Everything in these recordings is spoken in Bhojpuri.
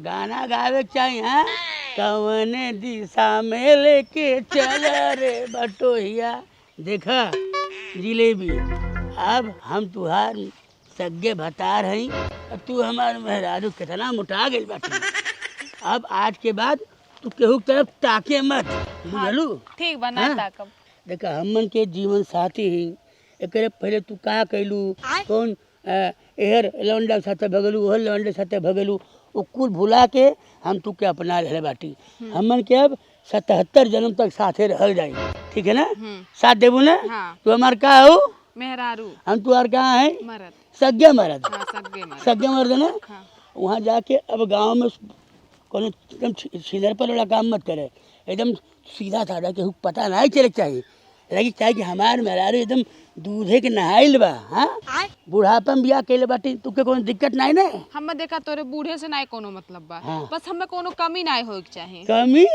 गाना गावे चाहिए। हाँ, कवन दिशा में लेके चल रे बटोहिया। देखा जिलेबी, अब हम तुहार सगे भतार हई और तू हमार मेहरारू कितना मोटा गई बाटी। अब आज के बाद तू केहू की तरफ ताके मत, बुझलू? ठीक बा ना ताकब। देखा हमन के जीवन साथी ही, एकरे पहले तू का कैलू, कौन एहर लौंडा साथे भगलू, ओहर लौंडे साथे भगलू, वो कुल भुला के हम तू के अपना रहे बाटी। हमन के अब 77 जन्म तक साथे रहल जाई, ठीक है ना? साथ देबू ना? हाँ। तू हमार का हो? मेहरारू। हम तुहार कहाँ है? मरद। सगे मरद। हाँ, सगे मरद ना? हाँ। वहाँ जाके अब गांव में कोनो एकदम सीधर पर वाला काम मत करे, एकदम सीधा साधा के पता नहीं चले चाहिए, लगी चाहिए कि हमार मेहरारू एकदम दूधे के नहाइल बा। हाँ, बुढ़ापा में बियाह कैले बाटी, तुके कोनो दिक्कत नहीं ना? हम देखा तोरे बूढ़े से नहीं कोनो मतलब बा। हाँ। बस हमें कोनो कमी नहीं होए के चाहिए। कमी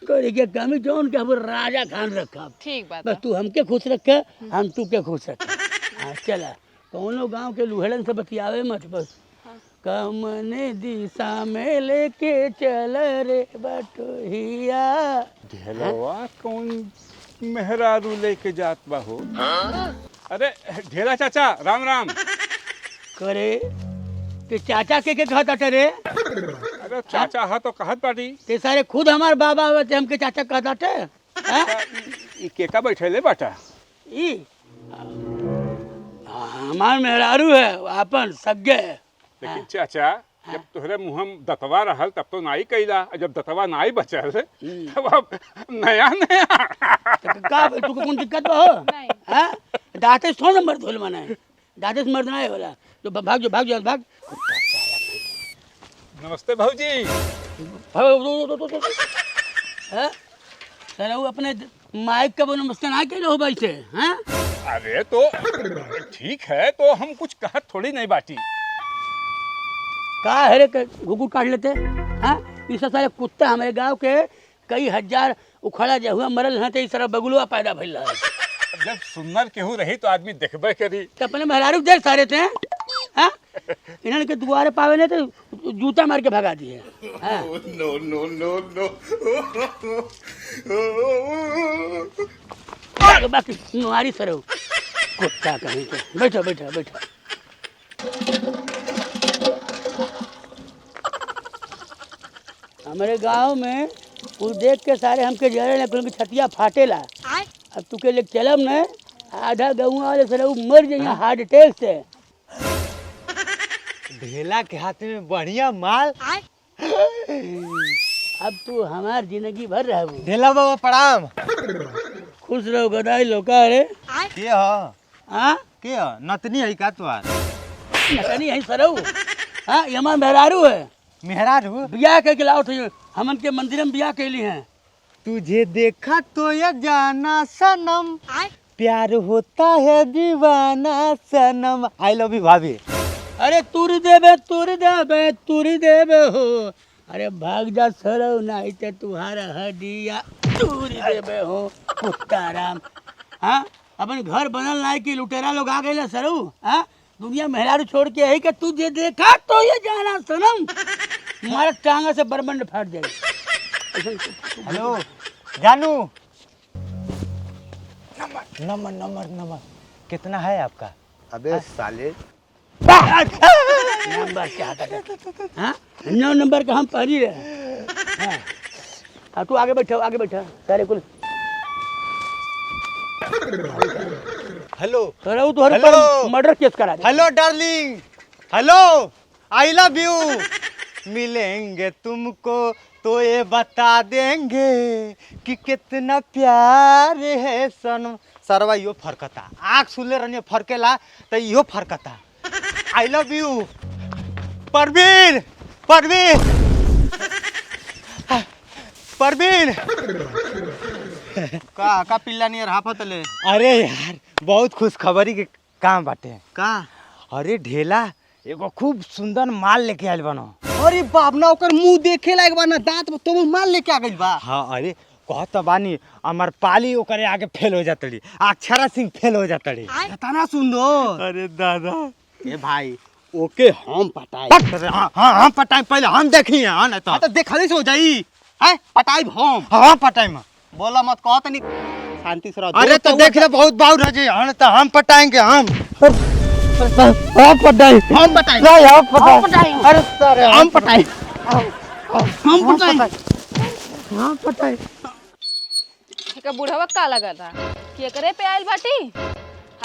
तोरी के कमी जोन के हम राजा खान रखा। ठीक बात बस तू हमके खुश रख, हम तू के खुश रख। हाँ चला, कोनो गांव के लुहेड़न से बतियावे मत बस। कमने दिशा में लेके चल रे बटोहिया। ढेलवा कौन मेहरारू लेके जात बा हो? अरे ढेला चाचा, राम राम। करे ते चाचा के कहता रे? अरे चाचा हा तो कहत बाटी। ते सारे खुद हमार बाबा हुए थे, हमके चाचा कहता थे। ई केका बैठेले बाटा? ई हमार मेहरारू है, अपन सगे। लेकिन चाचा, जब तोहरे मुँह में दतवा रहल तब तो नाई कैला, जब दतवा नाई बचल तब अब नया नया। का तू कौन दिक्कत हो? नहीं। हाँ, दांते से थोड़ा मर्द होल मना, दांते से मर्द नहीं होला। तो भाग जो भाग जो भाग। नमस्ते भाऊजी। सर वो अपने माइक का नमस्ते ना के हो भाई से। हाँ, अरे तो ठीक है, तो हम कुछ कहत थोड़ी नहीं बाटी। का है रे घुघुट काट लेते? हाँ, ये सब सारे कुत्ता हमारे गांव के कई हजार उखड़ा जो हुआ मरल हैं, तो इस तरह बगुलवा पैदा भइल रहा। जब सुन्नर केहू रही तो आदमी देखबे करी। तो अपने मेहरारू देर सारे थे। हाँ, इन्होंने के दुआरे पावे ने तो जूता मार के भगा दिए। हाँ। No, no, no, no. बाकी तुम्हारी सर कुत्ता कहीं के। बैठो बैठो बैठो। हमारे गांव में कुल देख के सारे हमके जरे ना कुल की छतिया फाटेला। अब तू के ले चलम न, आधा गाँव वाले सर मर जाइए हार्ट अटैक से। ढेला के हाथ में बढ़िया माल। अब तू हमार जिंदगी भर रह। ढेला बाबा प्रणाम। खुश रहो गदाई लोका रे। के ह? हाँ, के ह? नतनी है का तुआर? नकनी है सरऊ। हाँ, ये हमार मेहरारू है। मेहरारू? बियाह के लाओ थे, हमन के मंदिर में बियाह कैली हैं। तुझे देखा तो ये जाना सनम, प्यार होता है दीवाना सनम। आई लव यू भाभी। अरे तुरी देबे तुरी देबे तुरी देबे हो। अरे भाग जा सरऊ, नहीं तो तुम्हारा हड्डिया तुरी देबे हो कुत्ता राम। हाँ, अपन घर बनल नहीं कि लुटेरा लोग आ गए सरऊ। हाँ, दुनिया मेहरारू छोड़ के है कि तुझे देखा तो ये जाना सनम, तुम्हारा टांगा से बरबंड फाट जाए। हेलो जानू। नंबर नंबर नंबर कितना है आपका? अबे साले, नंबर क्या था? हाँ, 9 नंबर का हम पहली रहे। हाँ, तू आगे बैठो आगे बैठो सारे कुल। हेलो सरऊ तो हर हेलो। मर्डर केस करा दे। Hello darling. Hello I love you. मिलेंगे तुमको तो ये बता देंगे कि कितना प्यार है सनम। सरवा यो फरकता, आँख सुले रहने फरकेला तो यो फरकता। I love you Parveen. Parveen Parveen का पिल्ला नियर हाफतले। अरे यार बहुत खुश खबरी के काम बाटे। का? अरे ढेला एगो खूब सुंदर माल लेके आइल बनो। अरे बाप ना, ओकर मुंह देखे लायक बा ना, दांत तो माल लेके आ गइल बा। हाँ, अरे कहत बानी अमर पाली ओकरे आगे फेल हो जातड़ी, अक्षरा सिंह फेल हो जातड़ी। इतना सुंदर। अरे दादा ए भाई, ओके हम पटाई हाँ हाँ हम पटाई पहले हम देखी हाँ नहीं तो तो देखले से हो जाई है पटाई हम हाँ पटाई में बोला मत कहो तनी शांति से रहो अरे तो देख ले बहुत बाउर है जी हाँ तो हम पटाएंगे हम पटाई हम पटाई हम पटाई अरे सर हम पटाई हम पटाई हम पटाई एकर बुढ़वा का लगा था कि एकरे पे आइल बाटी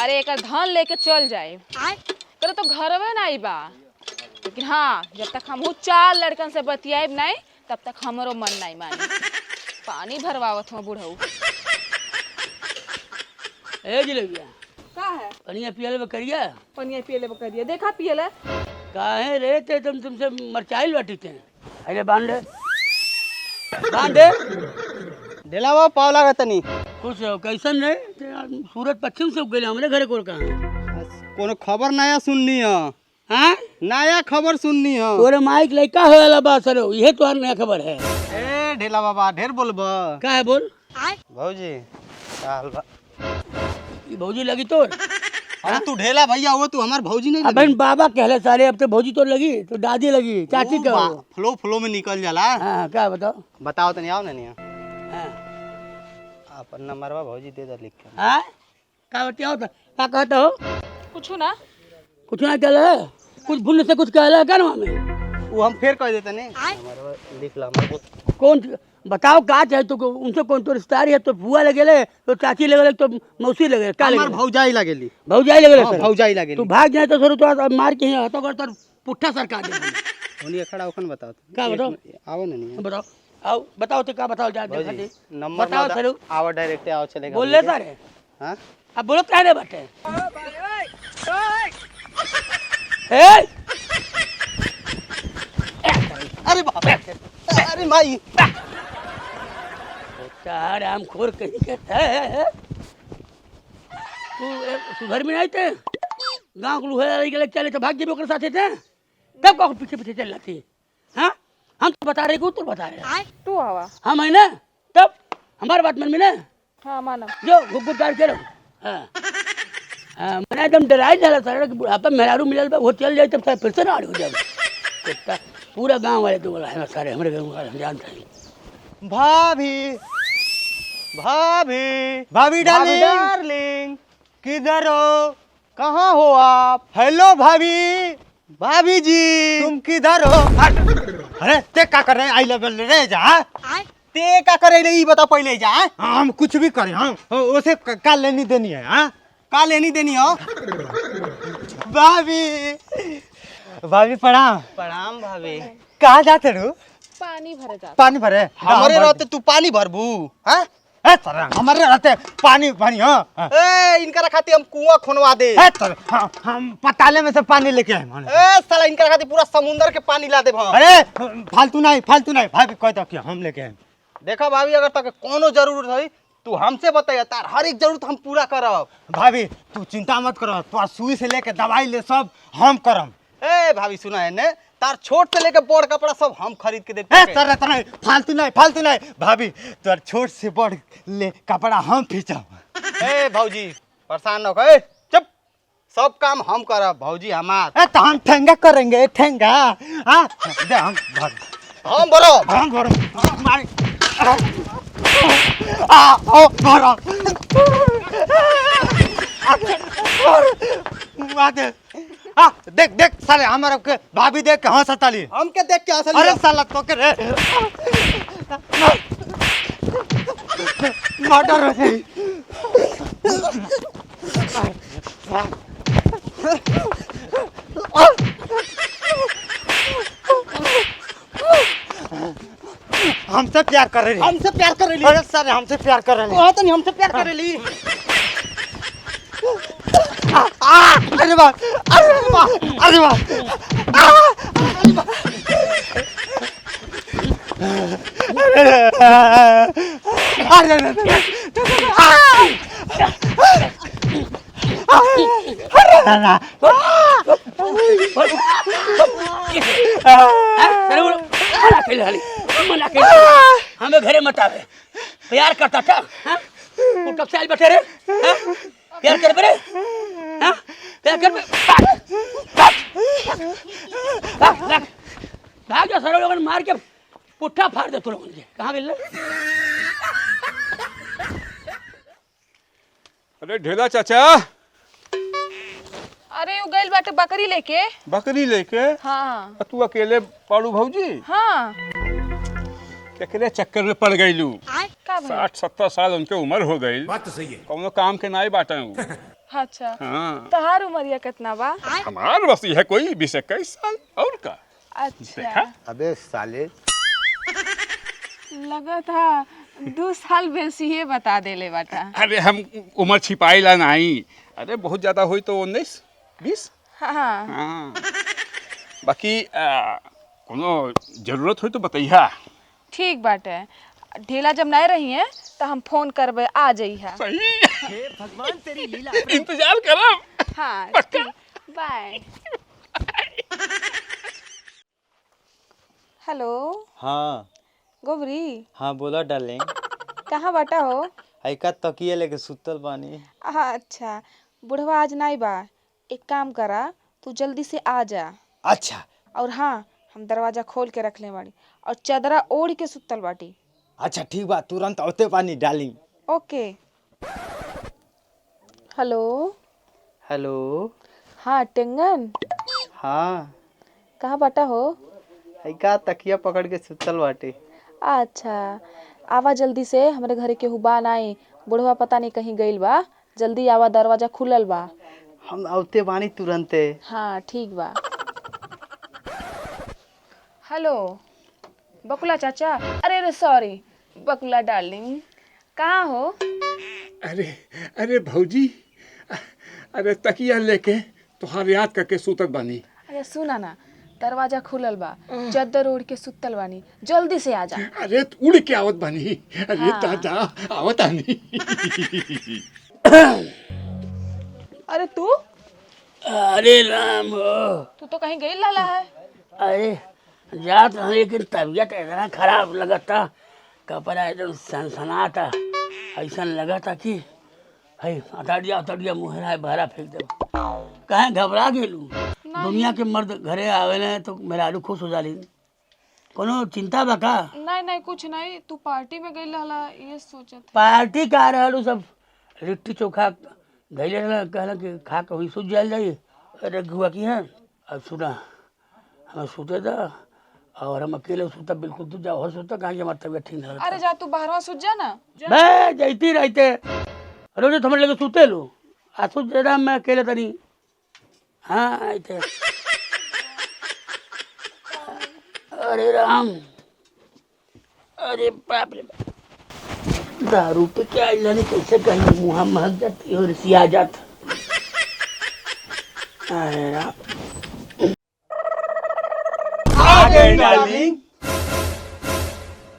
अरे एकर धन लेके चल जाए करे तो घरवे नहीं बा लेकिन हाँ जब तक हम चार लड़कन से बतियाब नहीं तब तक हमरो मन नहीं मानी पानी भरवावत हो बुढ़ऊ ए जिलेबिया का है पनिया पियल बकरिया पनिया पियले बकरिया देखा पियले काहे रे ते तुमसे मरचाइल बाटी थे अरे बांधे बांधे ढेलावा पाव लागा तनी कुछ कैसन रे ते सूरज पश्चिम से उग गए हमरे घरे कोल कहाँ कोनो खबर नया सुननी है हाँ नया खबर सुननी है तोरे माइक लड़का हो वाला बात सर ये तो नया खबर है ए ढेला बाबा ढेर बोलबा का है बोल भौजी साल बा ये भौजी लगी तोर अरे तू ढेला भैया हो तू हमार भौजी नहीं अब बाबा कहले सारे अब तो भौजी तो लगी तो दादी लगी चाची का हो। फ्लो फ्लो में निकल जाला हाँ क्या बताओ बताओ तनी आओ ना नहीं हाँ अपन नंबरवा भौजी दे दे लिख के हाँ क्या बताओ तो क्या कहता हो कुछ ना कुछ ना कहला है कुछ भूल से कुछ कहला है क्या ना हमें वो हम फेर कह देते नहीं नंबरवा लिख ला हमारे कौन बताओ क्या चाहे तो उनसे कौन तो रिश्तेदारी है तो बुआ लगे तो चाची लगे तो मौसी लगे क्या हमार लगे भौजाई लगेली भौजाई लगे हाँ, भौजाई लगेली तू भाग जाए तो सर तो अब मार के यहाँ तो कर पुट्ठा सरकार दे उन्हीं खड़ा होकर बताओ क्या बताओ आओ ना नहीं बताओ आओ बताओ तो क्या बताओ जा देखा दे नंबर बताओ सर आओ डायरेक्ट आओ चलेगा बोल ले सारे हां अब बोलो क्या रे बटे ए अरे बाप रे अरे माई चार आम खोर कहीं के है तू सुधर में नहीं थे गांव को लुहे के चले तो भाग जेबे ओकर साथे थे तब का पीछे पीछे चल जाती हाँ हम तो बता रहे को तू बता रहे तू आवा हम है ना तब हमारी बात मन में ना हाँ माना जो गुग्गु डाल के रहो हाँ हाँ मैंने एकदम डराई जाला सर बुढ़ापा मेहरारू मिलल बा वो चल जाए तब फिर से ना हो जाए पूरा गांव वाले तो बोला है सारे हमारे गाँव वाले हम जानते हैं भाभी भाभी भाभी डार्लिंग किधर हो कहाँ हो आप हेलो भाभी भाभी जी तुम किधर हो अरे ते क्या कर रहे हैं आई लव रे जा ते का करे ले बता पहले जा हम कुछ भी करें हाँ उसे का लेनी देनी है हाँ का लेनी देनी हो भाभी भाभी प्रणाम प्रणाम भाभी कहाँ जाते रू पानी भरे जा पानी भरे हमारे रहते तू पानी भरबू हैं हमारे रहते पानी भरी हाँ ए इनका खातिर हम कुआं खुनवा दे हम पताले में से पानी लेके आए माने ए साला इनका खातिर पूरा समुंदर के पानी ला दे हम अरे फालतू नहीं भाभी कहता कि हम लेके आए देखा भाभी अगर तक कोनो जरूरत है तू हमसे बताइए तार हर एक जरूरत हम पूरा करब भाभी तू चिंता मत करो तो सुई से लेके दवाई ले सब हम करम ए भाभी सुना है ने तार छोट से लेके बड़ कपड़ा सब हम खरीद के देते नहीं फालतू नहीं भाभी तोर छोट से बड़ ले कपड़ा हम खींचब ए भौजी परेशान न हो चुप सब काम हम करब भौजी हमार तो हम ठेंगा करेंगे ठेंगा हाँ दे हम बोलो हम भरो ओ भरो देख साले हमारे के भाभी देख के हंस ताली हम के देख के हंसल अरे साला तो के रे मर्डर हो जाई हमसे प्यार कर रही हमसे प्यार कर रही अरे साले हमसे प्यार कर रही कहा तो हमसे प्यार कर रही अरे वाह अरे वाह हमें घरे मत आवे प्यार करता था हाँ? तू कब से आज बैठे रे हाँ? प्यार कर बरे हाँ? तेरा घर में भाग जा सारे लोगन मार के पुट्ठा फाड़ दे तू लोगन के। कहाँ गेल? अरे ढेला चाचा, अरे वो गइल बाटे बकरी लेके। बकरी लेके हाँ तू अकेले पाड़ू भौजी? हाँ। अकेले चक्कर में पड़ गईलू। का भाई? 60-70 साल उनके उम्र हो गई। बात तो सही है। कौनो काम के नाई बाटे हूँ। अच्छा हाँ, तहार उमरिया कितना बा? हमार बस है कोई 20-21 साल और का। अच्छा देखा? अबे साले लगा था 2 साल बेसी ही बता देले बाटा। अरे हम उम्र छिपाईला नहीं। अरे बहुत ज्यादा हुई तो 19-20। हाँ हाँ, बाकी कोनो जरूरत हो तो बताइया। ठीक बाटे। ढेला जब नहीं रही है तो हम फोन करबे, आ जाइहा। सही। भगवान तेरी लीला। इंतजार करब। हाँ ठीक, बाय। हेलो हाँ गोबरी, हाँ बोला डार्लिंग। कहाँ बाटा हो? ऐका तकिए लेके सुतल बानी। हाँ अच्छा, बुढ़वा आज नहीं बा, एक काम करा, तू जल्दी से आ जा। अच्छा और हाँ, हम दरवाजा खोल के रख ले बाड़ी और चादरा ओढ़ के सुतल बाटी। अच्छा ठीक बा, तुरंत औते पानी डार्लिंग। ओके। हेलो। हेलो। हाँ टेंगन, हाँ कहाँ बाटा हो? ऐका तकिया पकड़ के सुतल बाटे। अच्छा, आवा जल्दी से, हमारे घरे के हुबा नहीं, बुढ़वा पता नहीं कहीं गइल बा, जल्दी आवा, दरवाजा खुलल बा। हम औते बानी तुरंते। हाँ ठीक बा। हेलो बकुला चाचा, अरे सॉरी बकुला डार्लिंग, कहाँ हो? अरे भौजी, अरे तकिया लेके तुहार याद करके सुतत बानी। अरे सुना ना, दरवाजा खुलल बा, चादर ओढ़ के सुतल बानी, जल्दी से आ जा। अरे उड़ के आवत बानी। अरे हाँ। दादा आवत आनी। अरे तू अरे राम हो। तू तो कहीं गई लाला है। अरे जात रहा, लेकिन तबीयत इतना खराब लगता, कपड़ा एकदम सनसनाता, ऐसा लगता कि है अतड़िया मुहरा बहरा फेंक दे। कहीं घबरा गेलू? दुनिया के मर्द घरे आवेले तो मेहरारू खुश हो जाली। कोनो चिंता बा का? नहीं नहीं कुछ नहीं, तू पार्टी में गई लाला, ये सोचत। पार्टी का रहलू, सब लिट्टी चोखा धैले रहला, कहला कि खा के वही सूझ जाइल जाई। अरे गुआ की है, अब सुना, हमें सूते दा और हम अकेले सूता, बिल्कुल तू जाओ सूता, कहाँ हमारी तबीयत ठीक नहीं अरे जा तू बाहरवा सूझ जा ना। बे जैती रहते रोज तो लगे सूते लो, आ सूझ जा, मैं अकेले तनी। हाँ आते। अरे राम, अरे बाप रे बाप, दारू पे क्या जाने कैसे कहीं मुँह महक जाती और सिया जाता। अरे राम, आ गई डार्लिंग।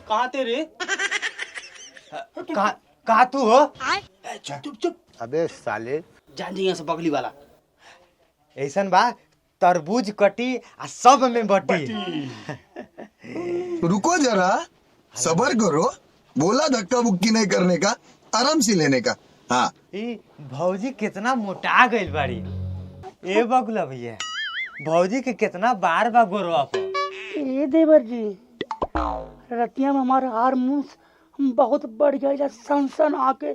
कहाँ तेरे? कहाँ तू हो? चुप चुप, अबे साले जान दी यहाँ से बगली वाला। ऐसन बा, तरबूज कटी आ सब में बटी। रुको जरा, सबर करो। बोला धक्का बुक्की नहीं करने का, आराम से लेने का। हाँ, ई भौजी कितना मोटा गइल बाड़ी। ए बकुला भैया, भौजी के कितना बार बा गोरवा पर। ये देवर जी, रतिया में हमारा हारमोन बहुत बढ़ गया, सनसन आके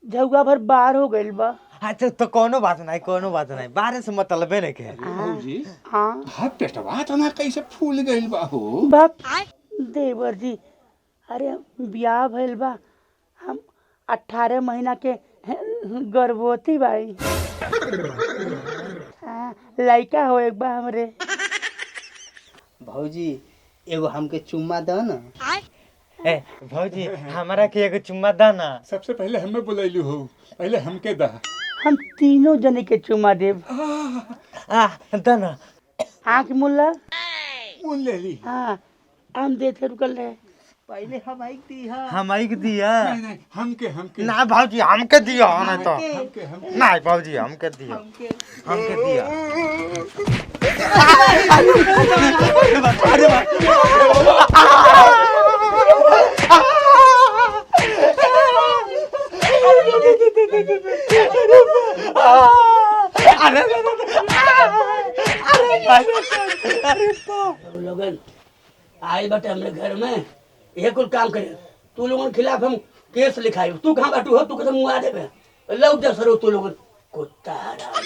झुआ भर बाहर हो गइल बा। अच्छा तो कोनो बात नहीं, बाहर से मतलबे नहीं के। भौजी, हाँ हाँ पेटवा तना कैसे फूल गइल बा हो? बाप देवर जी, अरे ब्याह भइल बा, हम 18 महीना के गर्भवती बाई। हाँ, लड़का हो एक बा हमरे। भौजी एगो हमके चुम्मा दो ना। ए भौजी, हमारा के एगो चुम्मा दा ना। सबसे पहले हमें बुलाइलू हो, पहले हमके दा। हम तीनों जने के चुमा देव। आ दा ना। आँख मुल्ला। मुन ले ली। हाँ, हम देते रुकल रहे। पहले हम आई थी। हाँ हमारी के दिया। नहीं, हमके ना भौजी हमके दिया ना तो। हमके नहीं भौजी हमके दिया। हमके दिया। आयल बाटे हमरे घर में ये कुल काम करे तू लोगन के खिलाफ हम केस लिखाई तू कहाँ बाटू हो तू कदम मुआ देबे लौट जा सरो तू लोगन कुत्ता हराम